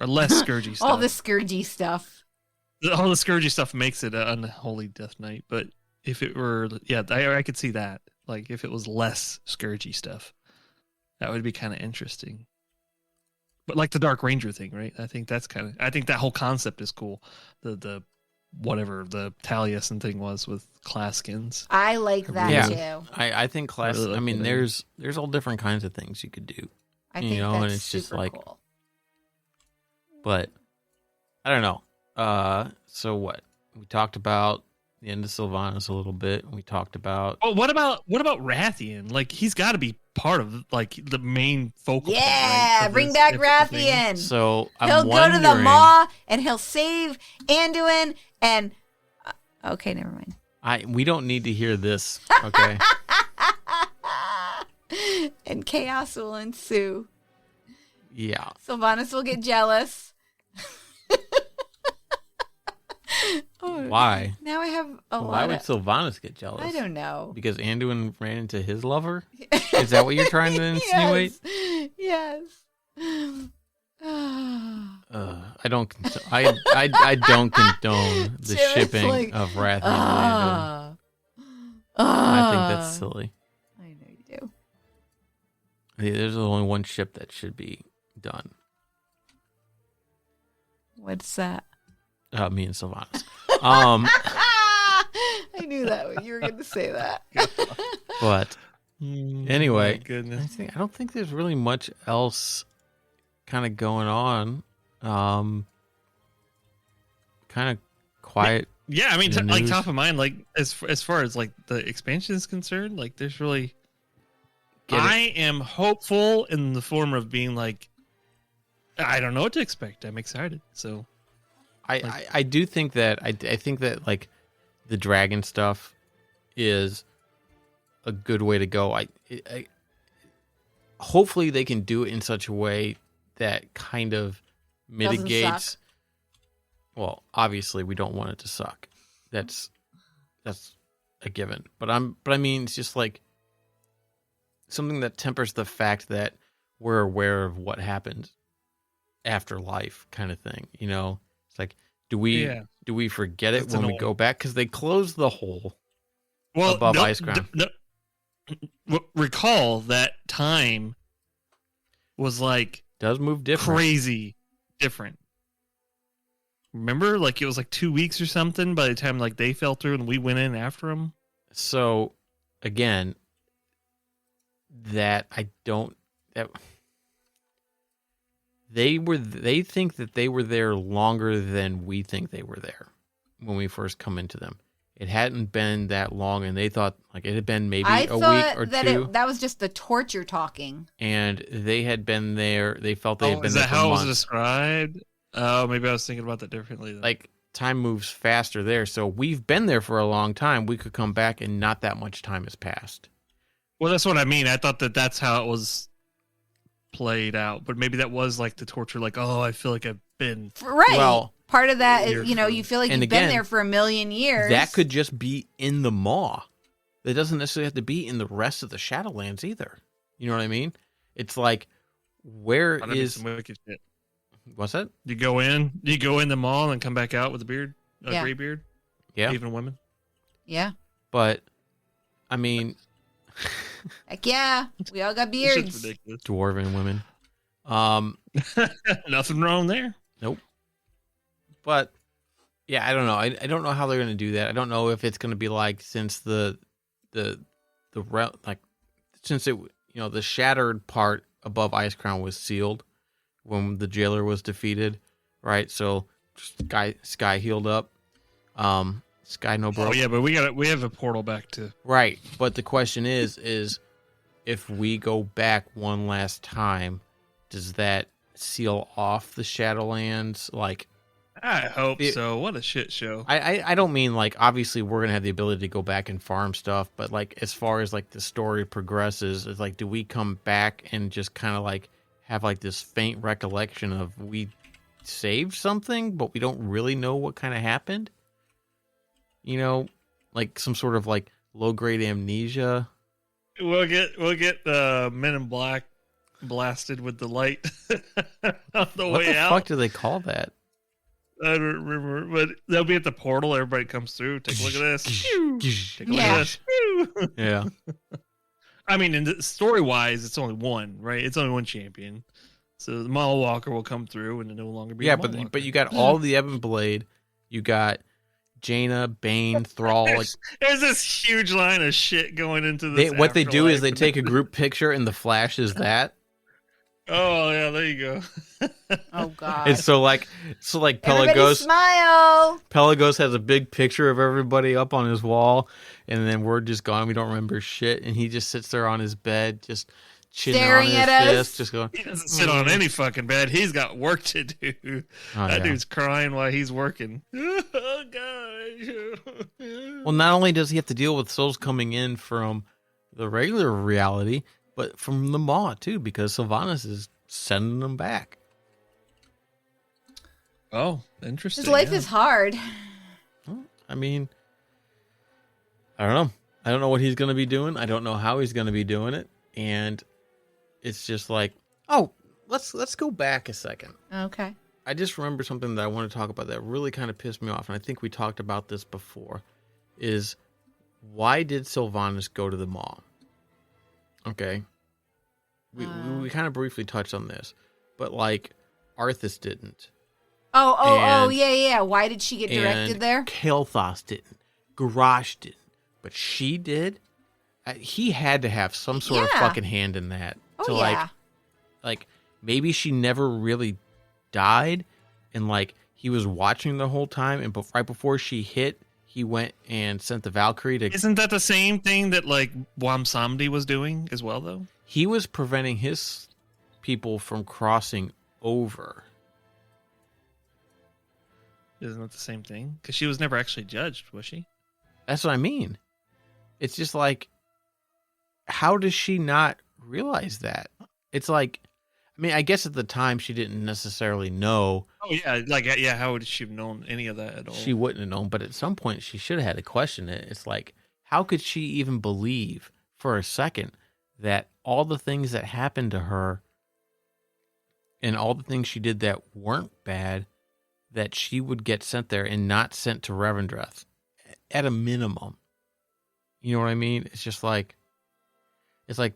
less scourgy stuff. All the scourgy stuff. All the scourgy stuff makes it an unholy Death Knight. But if it were, I could see that. Like if it was less scourgy stuff, that would be kind of interesting. But like the Dark Ranger thing, right? I think that whole concept is cool. The whatever the Taliesin thing was with class skins. I like that too. I think class. I mean, there's all different kinds of things you could do. I think that's and it's super just like, cool. But I don't know. So what? We talked about the end of Sylvanas a little bit. We talked about. Oh, what about Rathian? Like he's got to be part of like the main focal. Yeah, point, right, bring back Rathian. So he'll go to the Maw and he'll save Anduin and. Okay, never mind. We don't need to hear this. Okay. And chaos will ensue. Yeah. Sylvanas will get jealous. Why? Now I have a lot. Why would Sylvanas get jealous? I don't know. Because Anduin ran into his lover? Is that what you're trying to insinuate? Yes. I don't condone the shipping of Rathian and Anduin. I think that's silly. I know you do. There's only one ship that should be done. What's that? Me and Sylvanas. I knew that you were going to say that. But anyway, goodness. I don't think there's really much else kind of going on. Kind of quiet. Yeah, I mean, like top of mind, like as far as like the expansion is concerned, like there's really. I am hopeful in the form of being like, I don't know what to expect. I'm excited. So, I do think that I think that like the dragon stuff is a good way to go. Hopefully they can do it in such a way that kind of mitigates. Well, obviously we don't want it to suck. That's a given. But I mean, it's just like something that tempers the fact that we're aware of what happened after life, kind of thing. It's like, do we forget it when we go back? Because they closed the hole above Icecrown. Recall that time was like does move different, crazy different. Remember, like it was like 2 weeks or something by the time like they fell through and we went in after them. So again, they think that they were there longer than we think they were there when we first come into them. It hadn't been that long, and they thought like it had been maybe a week or two. That was just the torture talking. And they had been there. They felt they had been there. Is that how it was described? Oh, maybe I was thinking about that differently. Then. Like time moves faster there, so we've been there for a long time. We could come back, and not that much time has passed. Well, that's what I mean. I thought that's how it was played out, but maybe that was like the torture. Like, oh, I feel like I've been right. Well, part of that is you feel like you've been there for 1,000,000 years. That could just be in the Maw. It doesn't necessarily have to be in the rest of the Shadowlands either. You know what I mean? It's like, where is some wicked shit? What's that? You go in the mall and come back out with a beard, gray beard. Yeah, even women. Yeah, but I mean, heck yeah, we all got beards. Ridiculous. Dwarven women. Nothing wrong there. Nope. But yeah, I don't know. I don't know how they're going to do that. I don't know if it's going to be like since the shattered part above Icecrown was sealed when the jailer was defeated, right? So Sky healed up. Sky no broke. Oh yeah, but we have a portal back to right. But the question is if we go back one last time, does that seal off the Shadowlands? Like, I hope so. What a shit show. I don't mean like obviously we're gonna have the ability to go back and farm stuff, but like as far as like the story progresses, it's like do we come back and just kind of like have like this faint recollection of we saved something, but we don't really know what kind of happened? You know, like some sort of like low grade amnesia. We'll get Men in Black blasted with the light on the What way the out. fuck do they call that? I don't remember, but they'll be at the portal. Everybody comes through. Take a look at this. Take a look at this. Yeah. I mean, story wise, it's only one, right? It's only one champion. So the Mall Walker will come through and no longer be. Yeah, a Mall Walker. but you got all the Ebon Blade. You got Jaina, Bane, Thrall. Like there's this huge line of shit going into this. what they do is they take a group picture, and the Flash is that. Oh yeah, there you go. Oh god. And so like Everybody Pelagos smile. Pelagos has a big picture of everybody up on his wall, and then we're just gone. We don't remember shit, and he just sits there on his bed, just chinning Staring on his at us. fist, just going. He doesn't sit on any fucking bed. He's got work to do. That dude's crying while he's working. Oh gosh. Well, not only does he have to deal with souls coming in from the regular reality, but from the Maw too, because Sylvanas is sending them back. Oh, interesting. His life is hard. I mean, I don't know. I don't know what he's going to be doing. I don't know how he's going to be doing it, and it's just like, oh, let's go back a second. Okay. I just remember something that I want to talk about that really kind of pissed me off, and I think we talked about this before, is why did Sylvanas go to the Maw? Okay. We kind of briefly touched on this, but like Arthas didn't. Oh, yeah. Why did she get directed there? Kael'thas didn't. Garrosh didn't. But she did. He had to have some sort of fucking hand in that. Oh, yeah. Like maybe she never really died, and like he was watching the whole time, and right before she hit, he went and sent the Valkyrie to. Isn't that the same thing that like Wamsamdi was doing as well, though? He was preventing his people from crossing over. Isn't that the same thing? Because she was never actually judged, was she? That's what I mean. It's just like, how does she not realize that? It's like, I mean, I guess at the time she didn't necessarily know. Oh yeah, how would she have known any of that at all? She wouldn't have known, but at some point she should have had to question it. It's like, how could she even believe for a second that all the things that happened to her and all the things she did that weren't bad, that she would get sent there and not sent to Revendreth at a minimum? You know what I mean? It's just like,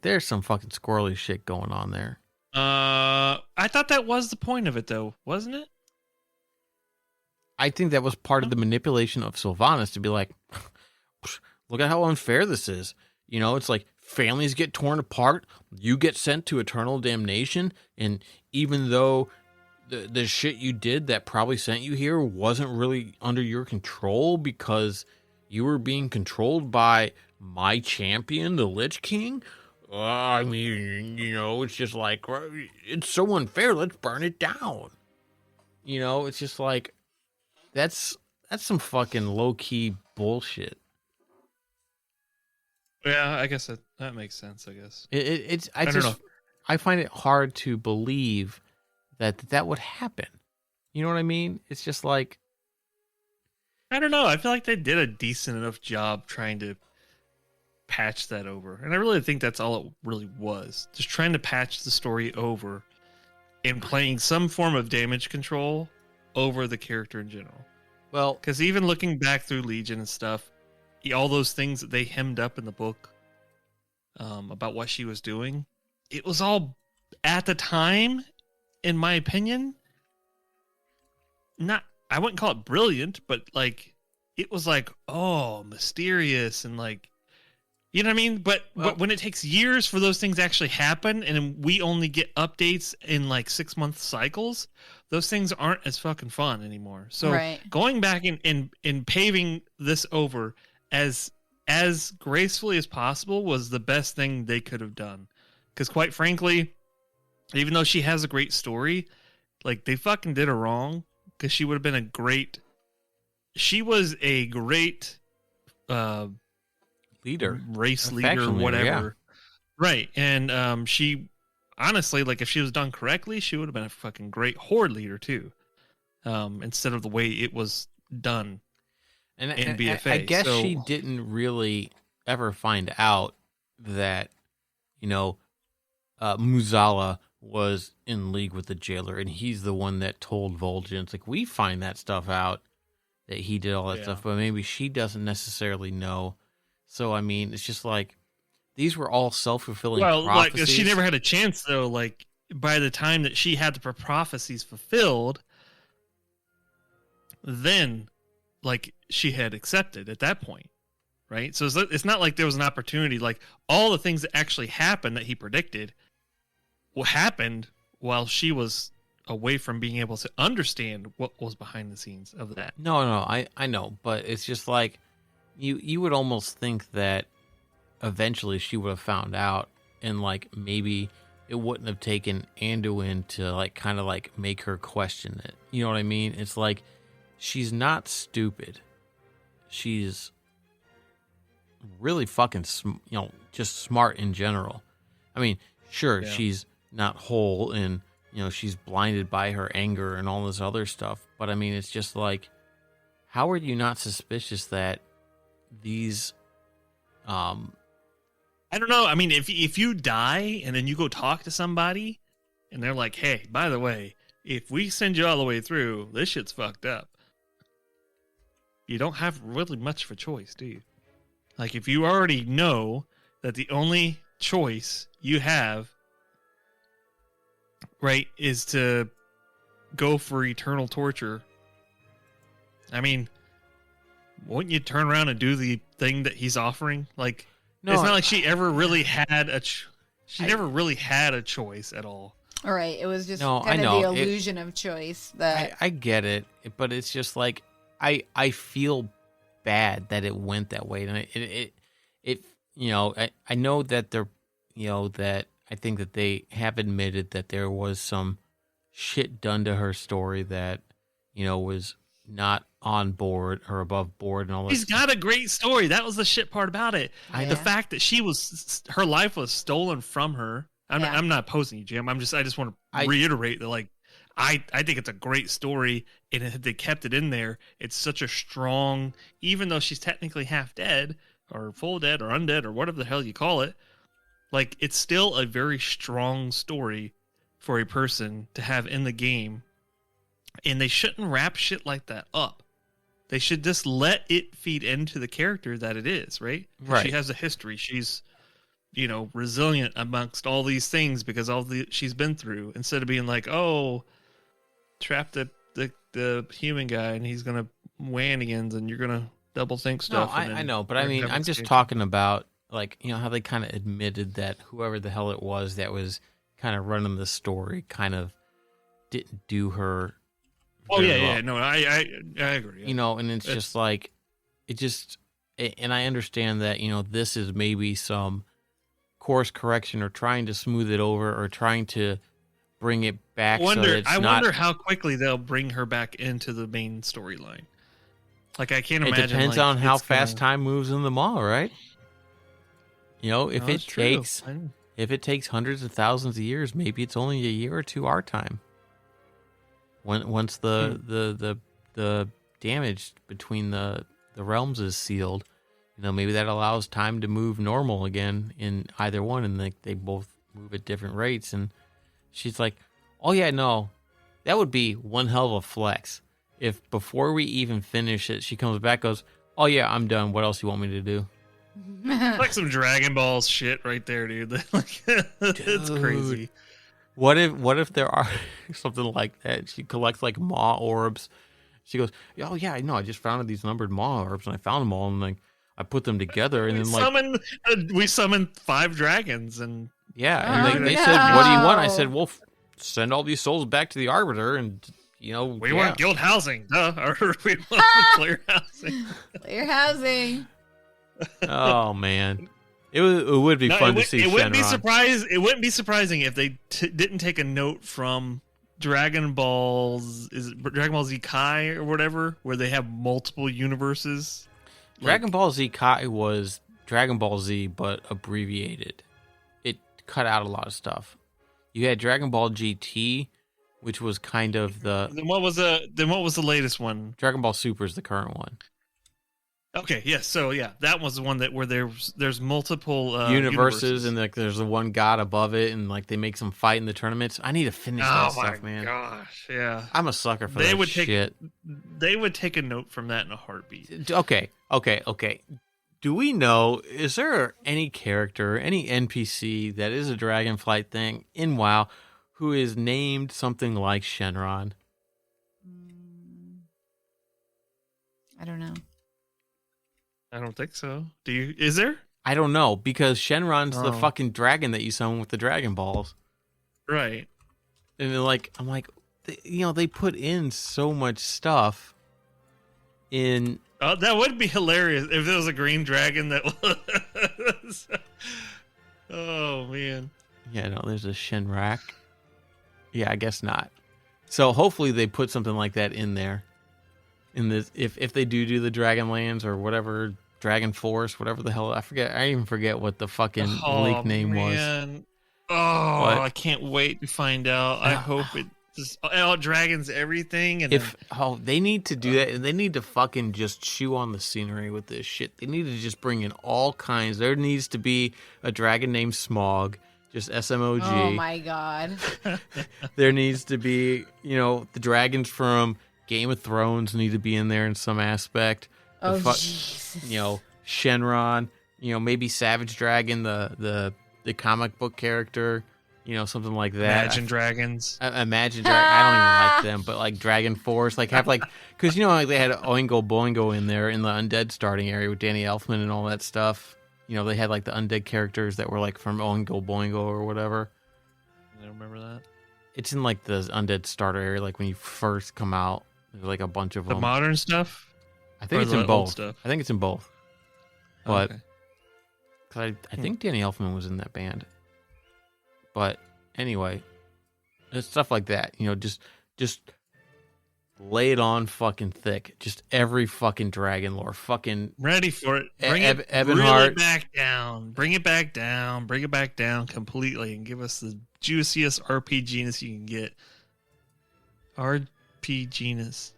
there's some fucking squirrely shit going on there. I thought that was the point of it, though, wasn't it? I think that was part of the manipulation of Sylvanas to be like, look at how unfair this is. You know, it's like families get torn apart, you get sent to eternal damnation, and even though the shit you did that probably sent you here wasn't really under your control because you were being controlled by my champion, the Lich King. I mean, you know, it's just like, it's so unfair, let's burn it down. You know, it's just like, that's some fucking low-key bullshit. Yeah, I guess that makes sense, I guess. I don't know. I find it hard to believe that would happen. You know what I mean? It's just like, I don't know. I feel like they did a decent enough job trying to patch that over. And I really think that's all it really was. Just trying to patch the story over and playing some form of damage control over the character in general. well, Because even looking back through Legion and stuff, all those things that they hemmed up in the book about what she was doing, it was all, at the time, in my opinion, I wouldn't call it brilliant, but like, it was like, oh, mysterious and like, you know what I mean? But when it takes years for those things to actually happen and we only get updates in like 6-month cycles, those things aren't as fucking fun anymore. So going back and paving this over as gracefully as possible was the best thing they could have done. Because quite frankly, even though she has a great story, like they fucking did her wrong because she would have been a great. She was a great leader, race leader, whatever. Yeah. Right, and she honestly, like, if she was done correctly, she would have been a fucking great horde leader too. Instead of the way it was done in BFA. I guess she didn't really ever find out that, Muzala was in league with the jailer, and he's the one that told Vol'jin. Like, we find that stuff out, that he did all that stuff, but maybe she doesn't necessarily know. So, I mean, it's just like, these were all self-fulfilling prophecies. Like, she never had a chance, though. Like, by the time that she had the prophecies fulfilled, then, like, she had accepted at that point, right? So it's not like there was an opportunity. Like, all the things that actually happened that he predicted happened while she was away from being able to understand what was behind the scenes of that. No, I know, but it's just like, you would almost think that eventually she would have found out, and like maybe it wouldn't have taken Anduin to like kind of like make her question it. You know what I mean? It's like, she's not stupid. She's really fucking just smart in general. I mean, sure, she's not whole, and she's blinded by her anger and all this other stuff, but I mean, it's just like, how are you not suspicious that these I don't know. I mean, if you die and then you go talk to somebody and they're like, hey, by the way, if we send you all the way through, this shit's fucked up. You don't have really much of a choice, do you? Like, if you already know that the only choice you have, right, is to go for eternal torture, I mean, wouldn't you turn around and do the thing that he's offering? Like, no, it's not like she ever really had never really had a choice at all. All right, it was just kind of the illusion of choice. That I get it, but it's just like, I feel bad that it went that way, and I know that they're, that I think that they have admitted that there was some shit done to her story that, was not on board or above board and all that. She's got a great story. That was the shit part about it. The fact that her life was stolen from her. I'm not opposing you, Jim. I just want to reiterate that, like, I think it's a great story, and if they kept it in there, it's such a strong, even though she's technically half dead or full dead or undead or whatever the hell you call it, like, it's still a very strong story for a person to have in the game. And they shouldn't wrap shit like that up. They should just let it feed into the character that it is, right? Right. She has a history. She's, resilient amongst all these things because she's been through. Instead of being like, oh, trap the human guy and he's gonna Wanigans and you're gonna double think stuff. No, I know, but I mean, I'm just talking about, like, how they kind of admitted that whoever the hell it was that was kind of running the story kind of didn't do her. Oh yeah. No, I agree. And it's just like, and I understand that, this is maybe some course correction or trying to smooth it over or trying to bring it back. I wonder how quickly they'll bring her back into the main storyline. Like, I can't imagine. It depends on how fast time moves in the mall, right? If it takes hundreds of thousands of years, maybe it's only a year or two our time. Once the damage between the realms is sealed, maybe that allows time to move normal again in either one, and they both move at different rates. And she's like, oh yeah, no, that would be one hell of a flex if before we even finish it, she comes back, goes, oh yeah, I'm done. What else you want me to do? Like some Dragon Ball shit right there, dude. It's crazy. What if there are something like that? She collects like maw orbs. She goes, oh yeah, I know. I just found these numbered maw orbs, and I found them all, and like I put them together, and we summoned 5 dragons, and and they said, what do you want? I said, well, send all these souls back to the Arbiter, and we want guild housing, or we want clear housing. Clear housing. Oh man. It would be fun to see. It wouldn't be surprising if they didn't take a note from Dragon Ball Z Kai or whatever, where they have multiple universes? Dragon Ball Z Kai was Dragon Ball Z, but abbreviated. It cut out a lot of stuff. You had Dragon Ball GT, which was kind of the. Then what was the latest one? Dragon Ball Super is the current one. Okay, yes. So yeah, that was the one where there's multiple universes, and like there's the one god above it, and like they make some fight in the tournaments. I need to finish that stuff, man. Oh my gosh, yeah. I'm a sucker for that shit. They would take a note from that in a heartbeat. Okay. Do we know, is there any character, any NPC that is a Dragonflight thing in WoW who is named something like Shenron? I don't know. I don't think so. Do you? Is there? I don't know, because Shenron's the fucking dragon that you summon with the Dragon Balls. Right. And then, like, I'm like, they put in so much stuff in... that would be hilarious if there was a green dragon that was... Oh, man. Yeah, no, there's a Shenrak. Yeah, I guess not. So hopefully they put something like that in there. In this, if they do the Dragonlands or whatever, Dragon Force, whatever the hell, I even forget what the fucking leak name was. Oh, but, I can't wait to find out. I hope it just dragons everything. And they need to do that, and they need to fucking just chew on the scenery with this shit. They need to just bring in all kinds. There needs to be a dragon named Smog, just SMOG. Oh my god. There needs to be, the dragons from Game of Thrones need to be in there in some aspect. Jesus. Shenron, maybe Savage Dragon, the comic book character, something like that. Imagine Dragons. Imagine Dragon. I don't even like them, but like Dragon Force, like have like, because like they had Oingo Boingo in there in the Undead starting area with Danny Elfman and all that stuff. They had like the undead characters that were like from Oingo Boingo or whatever. I don't remember that. It's in like the undead starter area, like when you first come out. There's like a bunch of them. The modern stuff? I think it's in both. I think it's in both. But cause I think Danny Elfman was in that band. But anyway, it's stuff like that. Just lay it on fucking thick. Just every fucking dragon lore. Fucking ready for it. Bring it really back down. Bring it back down. Bring it back down completely and give us the juiciest RPGness you can get. RPGness.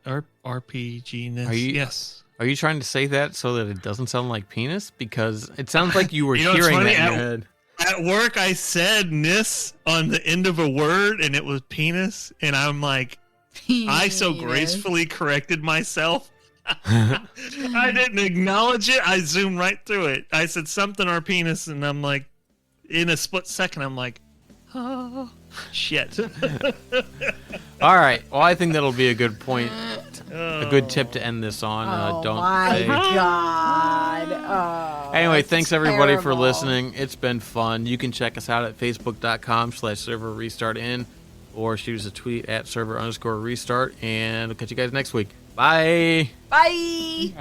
Yes. Are you trying to say that so that it doesn't sound like penis? Because it sounds like you were hearing that in your head. At work, I said "ness" on the end of a word, and it was penis. And I'm like, I so gracefully corrected myself. I didn't acknowledge it. I zoomed right through it. I said something or penis, and I'm like, in a split second, I'm like, oh, shit. All right. Well, I think that'll be a good point, a good tip to end this on. Oh my god. Oh, anyway, thanks everybody for listening. It's been fun. You can check us out at facebook.com/serverrestartin or shoot us a tweet at server_restart, and we'll catch you guys next week. Bye. Bye.